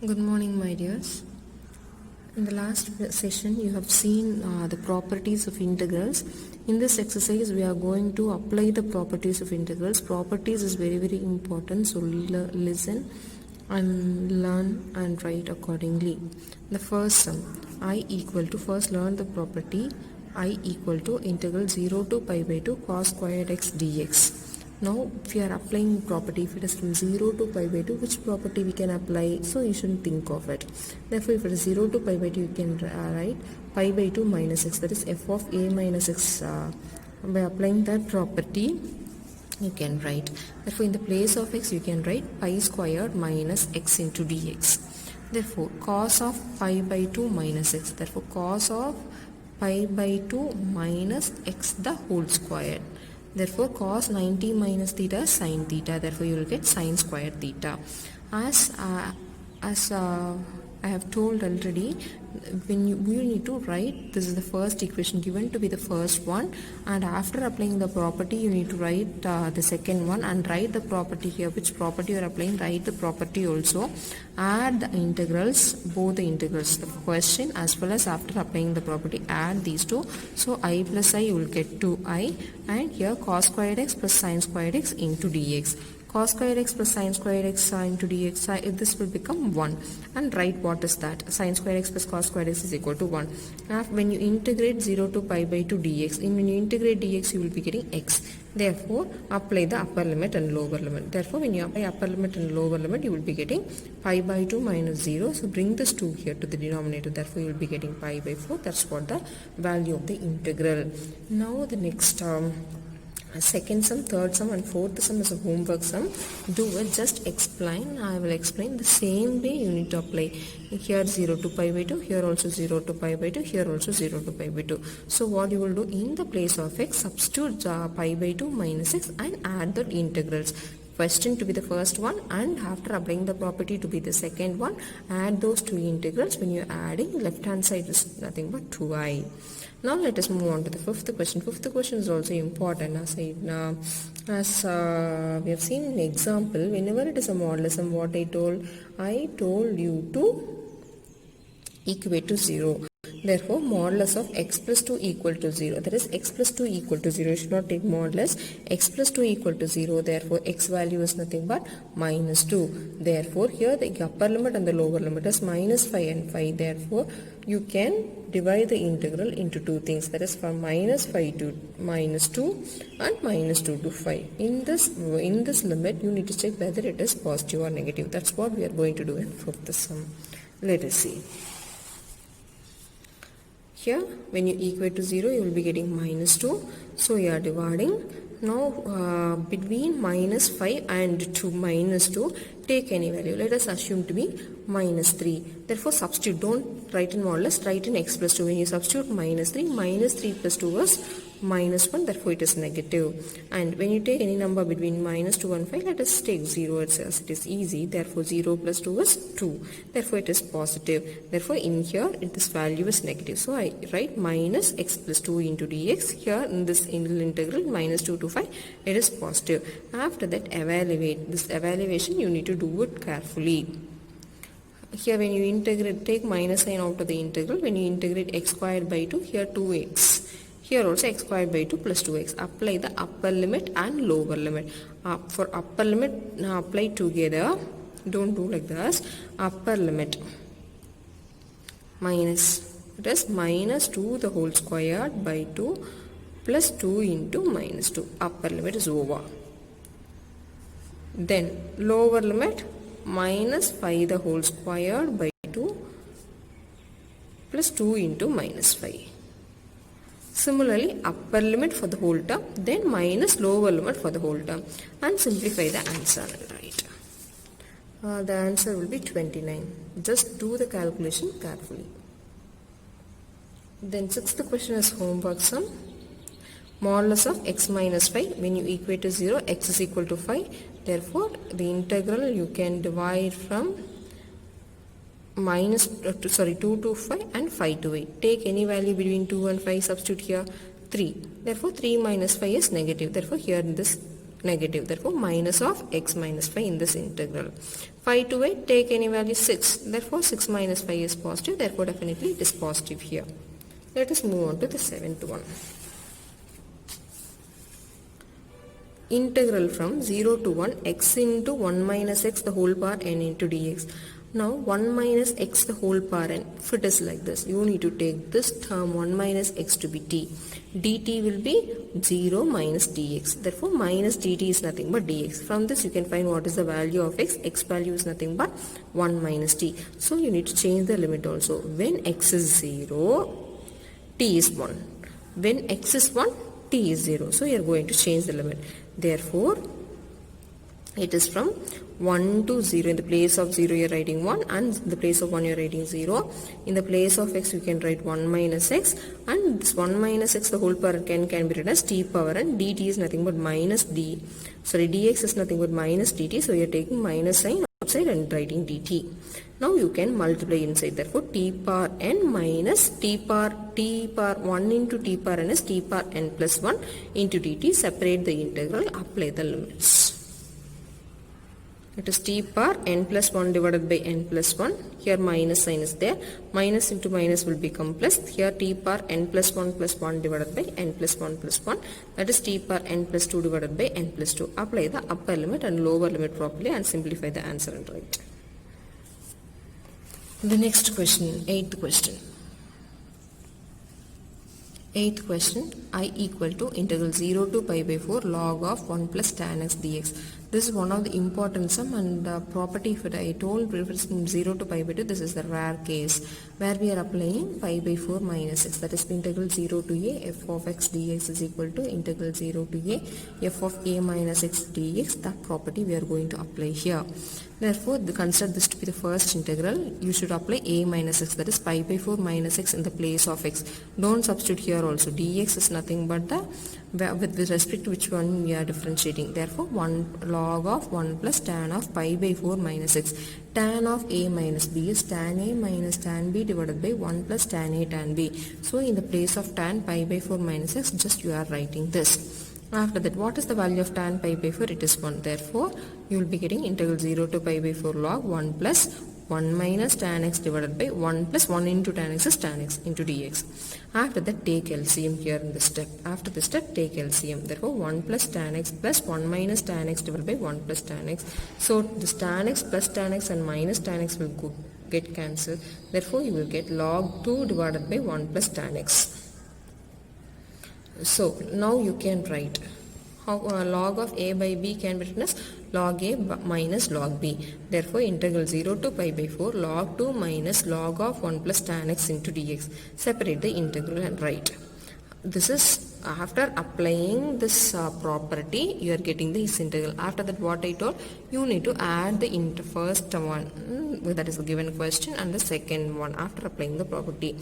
Good morning, my dears. In the last session, you have seen the properties of integrals. In this exercise, we are going to apply the properties of integrals. Properties is very, very important, so listen and learn and write accordingly. The first sum, I equal to, first learn the property, I equal to integral 0 to pi by 2 cos squared x dx. Now if you are applying property, if it is from 0 to pi by 2, which property we can apply? So you shouldn't think of it. Therefore if it is 0 to pi by 2, you can write pi by 2 minus x, that is f of a minus x. By applying that property, you can write, therefore in the place of x you can write pi squared minus x into dx. Therefore cos of pi by 2 minus x, therefore cos of pi by 2 minus x the whole square. Therefore cos 90 minus theta is sin theta, therefore you will get sin squared theta. As I have told already, when you need to write, this is the first equation given to be the first one, and after applying the property you need to write the second one and write the property here, which property you are applying, write the property also, add the integrals, both the integrals, the question as well as after applying the property, add these two, so I plus I you will get 2i, and here cos squared x plus sin squared x into dx. Cos squared x plus sin squared x into dx, this will become 1, and write what is that. Sin squared x plus cos squared x is equal to 1. Now when you integrate 0 to pi by 2 dx, when you integrate dx you will be getting x. Therefore apply the upper limit and lower limit. Therefore when you apply upper limit and lower limit, you will be getting pi by 2 minus 0. So bring this 2 here to the denominator. Therefore you will be getting pi by 4. That's what the value of the integral. Now the next second sum, third sum and fourth sum is a homework sum. Do it, just explain. I will explain the same way you need to apply. Here 0 to pi by 2, here also 0 to pi by 2, here also 0 to pi by 2. So what you will do, in the place of x, substitute pi by 2 minus x and add the integrals. Question to be the first one, and after applying the property to be the second one, add those two integrals. When you are adding, left hand side is nothing but 2i. Now let us move on to the fifth question. Fifth question is also important, as we have seen in example. Whenever it is a modulus sum, what I told you to equate to 0. Therefore modulus of x plus 2 equal to 0, that is x plus 2 equal to 0. You should not take modulus. X plus 2 equal to 0, therefore x value is nothing but minus 2. Therefore here the upper limit and the lower limit is minus 5 and 5. Therefore you can divide the integral into two things, that is from minus 5 to minus 2 and minus 2 to 5. In this limit you need to check whether it is positive or negative. That's what we are going to do in fifth sum. Let us see. Here when you equate to 0 you will be getting minus 2, so you are dividing. Now between minus 5 and 2 minus 2, take any value. Let us assume to be minus 3. Therefore substitute, don't write in modulus, write in x plus 2. When you substitute minus 3 plus 2 is minus 1, therefore it is negative. And when you take any number between minus 2 and 5, let us take 0 itself. It is easy. Therefore 0 plus 2 is 2. Therefore it is positive. Therefore in here this value is negative. So I write minus x plus 2 into dx. Here in this integral minus 2 to 5, it is positive. After that evaluate. This evaluation you need to do it carefully. Here when you integrate, take minus sign out of the integral. When you integrate x squared by 2, here 2x. Here also x squared by 2 plus 2x. Apply the upper limit and lower limit. For upper limit, apply together. Don't do like this. Upper limit minus, it is minus 2 the whole squared by 2 plus 2 into minus 2. Upper limit is over. Then lower limit minus 5 the whole squared by 2 plus 2 into minus 5. Similarly, upper limit for the whole term, then minus lower limit for the whole term, and simplify the answer. Right. The answer will be 29. Just do the calculation carefully. Then sixth question is homework sum. Modulus of x minus 5, when you equate to 0, x is equal to 5. Therefore, the integral you can divide from minus 2 to 5 and 5 to 8. Take any value between 2 and 5, substitute here 3. Therefore 3 minus 5 is negative. Therefore here this negative. Therefore, minus of x minus 5 in this integral. 5 to 8, take any value 6. Therefore, 6 minus 5 is positive. Therefore, definitely it is positive here. Let us move on to the 7th one. Integral from 0 to 1 x into 1 minus x the whole power n into dx. Now 1 minus x the whole power n, if it is like this, you need to take this term 1 minus x to be t. dt will be 0 minus dx. Therefore minus dt is nothing but dx. From this you can find what is the value of x. X value is nothing but 1 minus t. So you need to change the limit also. When x is 0, t is 1. When x is 1, t is 0. So you are going to change the limit. Therefore, it is from 1 to 0. In the place of 0 you are writing 1 and in the place of 1 you are writing 0. In the place of x you can write 1 minus x, and this 1 minus x the whole power can be written as t power n. dt is nothing but minus dx is nothing but minus dt. So you are taking minus sign outside and writing dt. Now you can multiply inside. Therefore t power n minus t power 1 into t power n is t power n plus 1 into dt. Separate the integral, apply the limits. It is t power n plus 1 divided by n plus 1. Here minus sign is there. Minus into minus will become plus. Here t power n plus 1 divided by n plus 1 plus 1. That is t power n plus 2 divided by n plus 2. Apply the upper limit and lower limit properly and simplify the answer and write. The next question, 8th question. 8th question, I equal to integral 0 to pi by 4 log of 1 plus tan x dx. This is one of the important sum, and the property if I told refers from 0 to pi by 2, this is the rare case where we are applying pi by 4 minus x, that is integral 0 to a f of x dx is equal to integral 0 to a f of a minus x dx. That property we are going to apply here. Therefore, consider this to be the first integral. You should apply a minus x, that is pi by 4 minus x in the place of x. Don't substitute here also. Dx is nothing but the with respect to which one we are differentiating. Therefore, 1 log of 1 plus tan of pi by 4 minus x. Tan of a minus b is tan a minus tan b divided by 1 plus tan a tan b. So, in the place of tan pi by 4 minus x, just you are writing this. After that, what is the value of tan pi by 4? It is 1. Therefore, you will be getting integral 0 to pi by 4 log 1 plus 1 minus tan x divided by 1 plus 1 into tan x is tan x into dx. After that, take LCM here in this step. After this step, take LCM. Therefore, 1 plus tan x plus 1 minus tan x divided by 1 plus tan x. So, this tan x plus tan x and minus tan x will get cancelled. Therefore, you will get log 2 divided by 1 plus tan x. So, now you can write how log of a by b can be written as log a minus log b. Therefore, integral 0 to pi by 4 log 2 minus log of 1 plus tan x into dx. Separate the integral and write. This is after applying this property, you are getting this integral. After that, what I told, you need to add the first one, that is the given question, and the second one after applying the property.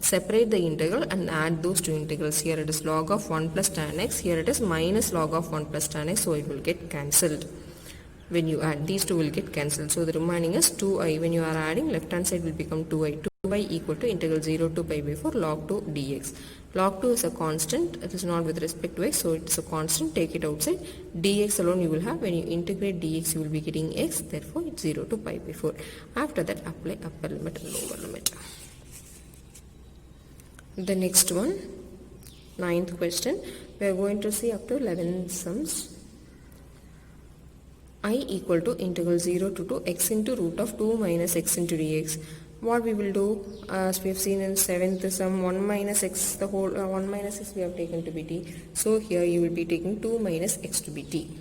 Separate the integral and add those two integrals. Here it is log of 1 plus tan x. Here it is minus log of 1 plus tan x. So it will get cancelled. When you add, these two will get cancelled. So the remaining is 2i. When you are adding, left hand side will become 2i. 2i equal to integral 0 to pi by 4 log 2 dx. Log 2 is a constant. It is not with respect to x. So it is a constant. Take it outside. Dx alone you will have. When you integrate dx, you will be getting x. Therefore, it's 0 to pi by 4. After that, apply upper limit and lower limit. The next one, 9th question, we are going to see up to 11 sums. I equal to integral 0 to 2 x into root of 2 minus x into dx. What we will do, as we have seen in 7th sum, 1 minus x, the whole 1 minus x we have taken to be t. So here you will be taking 2 minus x to be t.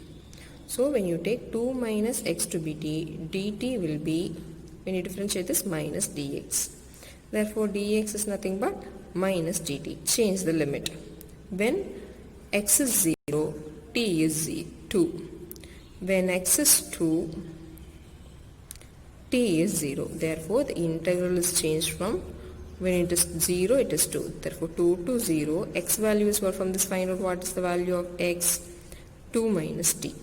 So when you take 2 minus x to be t, dt will be, when you differentiate this, minus dx. Therefore, dx is nothing but minus dt. Change the limit. When x is 0, t is 2. When x is 2, t is 0. Therefore, the integral is changed from, when it is 0, it is 2. Therefore, 2 to 0. X value is what? From this, find out what is the value of x. 2 minus t.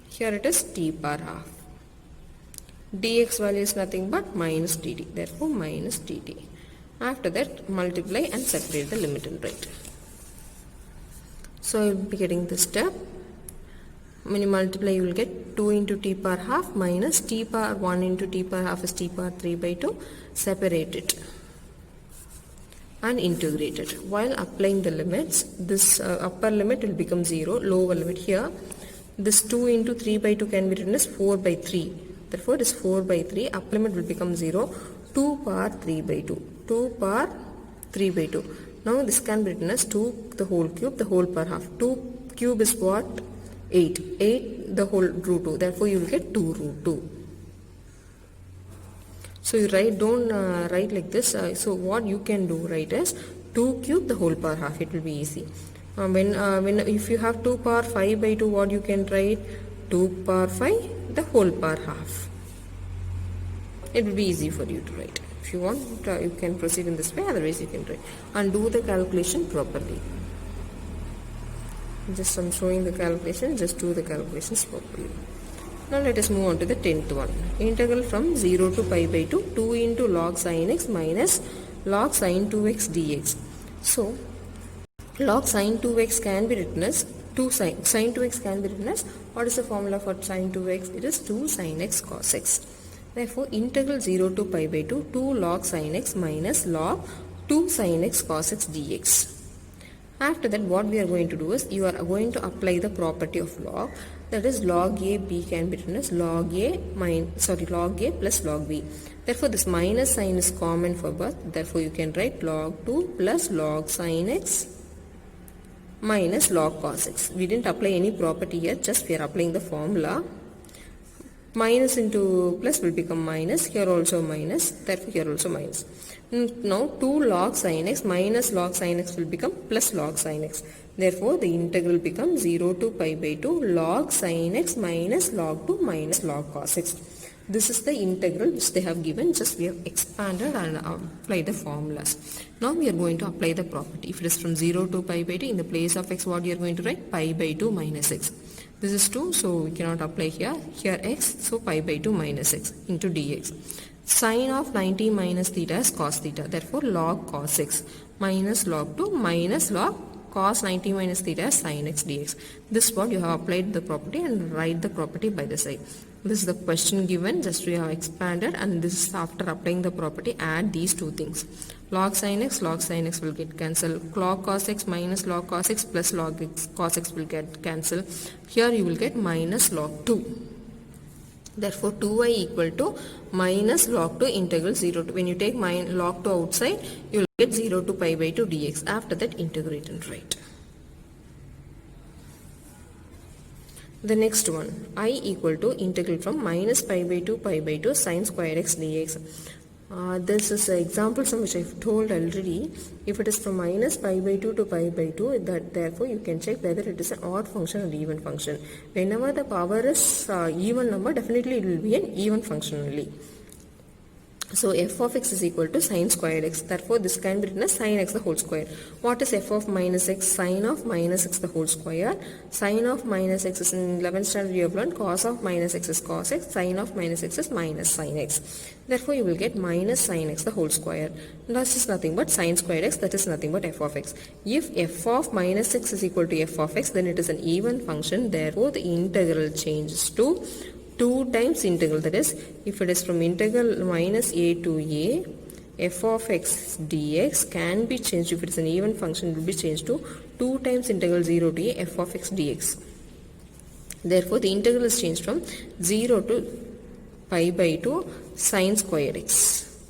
Here it is t power half. Dx value is nothing but minus dt. Therefore, minus dt. After that, multiply and separate the limit and write. So, you will be getting this step. when you multiply you will get 2 into t power half minus t power 1 into t power half is t power 3 by 2. Separate it and integrate it. While applying the limits, this upper limit will become 0, lower limit here. This 2 into 3 by 2 can be written as 4 by 3. Therefore, it is 4 by 3. Upper limit will become 0. 2 power 3 by 2. 2 power 3 by 2. Now, this can be written as 2 the whole cube, the whole power half. 2 cube is what? 8. 8 the whole root 2. Therefore, you will get 2 root 2. So, you don't write like this. So, what you can do, write as 2 cube the whole power half. It will be easy. If you have 2 power 5 by 2, what you can write? 2 power 5 the whole power half. It will be easy for you to write. If you want, you can proceed in this way, otherwise you can write and do the calculation properly. Just I'm showing the calculation, just do the calculations properly. Now let us move on to the 10th one. Integral from 0 to pi by 2, 2 into log sin x minus log sin 2x dx. So, log sin 2x can be written as 2 sin 2x can be written as, what is the formula for sin 2x? It is 2 sin x cos x. Therefore, integral 0 to pi by 2, 2 log sin x minus log 2 sin x cos x dx. After that, what we are going to do is, you are going to apply the property of log, that is log a b can be written as log a plus log b. Therefore, this minus sign is common for both. Therefore, you can write log 2 plus log sin x minus log cos x. We didn't apply any property yet, just we are applying the formula. Minus into plus will become minus, here also minus, therefore here also minus. Now 2 log sin x minus log sin x will become plus log sin x. Therefore, the integral becomes 0 to pi by 2 log sin x minus log 2 minus log cos x. This is the integral which they have given, just we have expanded and applied the formulas. Now we are going to apply the property. If it is from 0 to pi by 2, in the place of x, what you are going to write? Pi by 2 minus x. This is 2, so we cannot apply here. Here x, so pi by 2 minus x into dx. Sin of 90 minus theta is cos theta. Therefore, log cos x minus log 2 minus log cos 90 minus theta is sin x dx. This is what you have applied the property and write the property by the side. This is the question given, just we have expanded, and this is after applying the property, add these two things. Log sin x will get cancelled. Log cos x minus log cos x plus log x cos x will get cancelled. Here you will get minus log 2. Therefore, 2y equal to minus log 2 integral 0 to, when you take log 2 outside, you will get 0 to pi by 2 dx. After that, integrate and write. The next one, I equal to integral from minus pi by 2 sin square x dx. This is an example sum which I have told already. If it is from minus pi by 2 to pi by 2, that therefore you can check whether it is an odd function or even function. Whenever the power is even number, definitely it will be an even function only. So f of x is equal to sin squared x. Therefore, this can be written as sin x the whole square. What is f of minus x? Sin of minus x the whole square. Sin of minus x is in 11th standard you have learned. Cos of minus x is cos x. Sin of minus x is minus sin x. Therefore, you will get minus sin x the whole square. This is nothing but sin squared x. That is nothing but f of x. If f of minus x is equal to f of x, then it is an even function. Therefore, the integral changes to 2 times integral, that is, if it is from integral minus a to a, f of x dx can be changed, if it is an even function, it will be changed to 2 times integral 0 to a f of x dx. Therefore, the integral is changed from 0 to pi by 2 sin square x.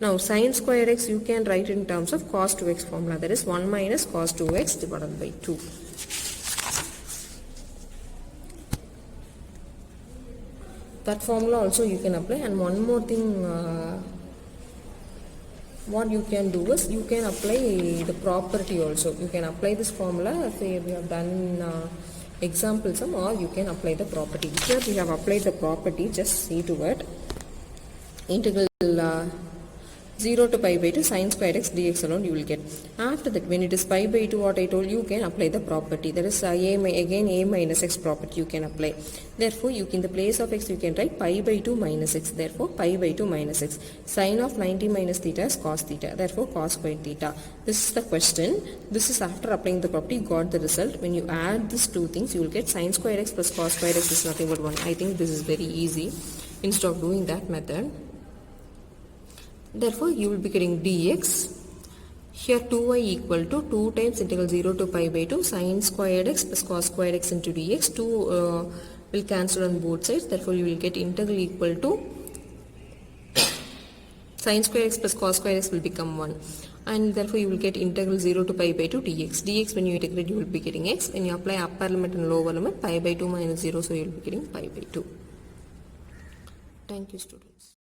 Now, sin square x you can write in terms of cos 2x formula, that is 1 minus cos 2x divided by 2. That formula also you can apply. And one more thing, what you can do is you can apply the property also. You can apply this formula if we have done example sum, or you can apply the property. Here we have applied the property, just see to it. Integral 0 to pi by 2 sin square x dx alone you will get. After that, when it is pi by 2, what I told you can apply the property. That is again a minus x property you can apply. Therefore, in the place of x you can write pi by 2 minus x. Therefore, pi by 2 minus x. Sin of 90 minus theta is cos theta. Therefore, cos square theta. This is the question. This is after applying the property you got the result. When you add these two things, you will get sin square x plus cos square x is nothing but 1. I think this is very easy. Instead of doing that method, therefore you will be getting dx. Here 2y equal to 2 times integral 0 to pi by 2 sin squared x plus cos squared x into dx. 2 will cancel on both sides. Therefore you will get integral equal to sin square x plus cos square x will become 1. And therefore you will get integral 0 to pi by 2 dx. Dx when you integrate you will be getting x. When you apply upper limit and lower limit, pi by 2 minus 0, so you will be getting pi by 2. Thank you, students.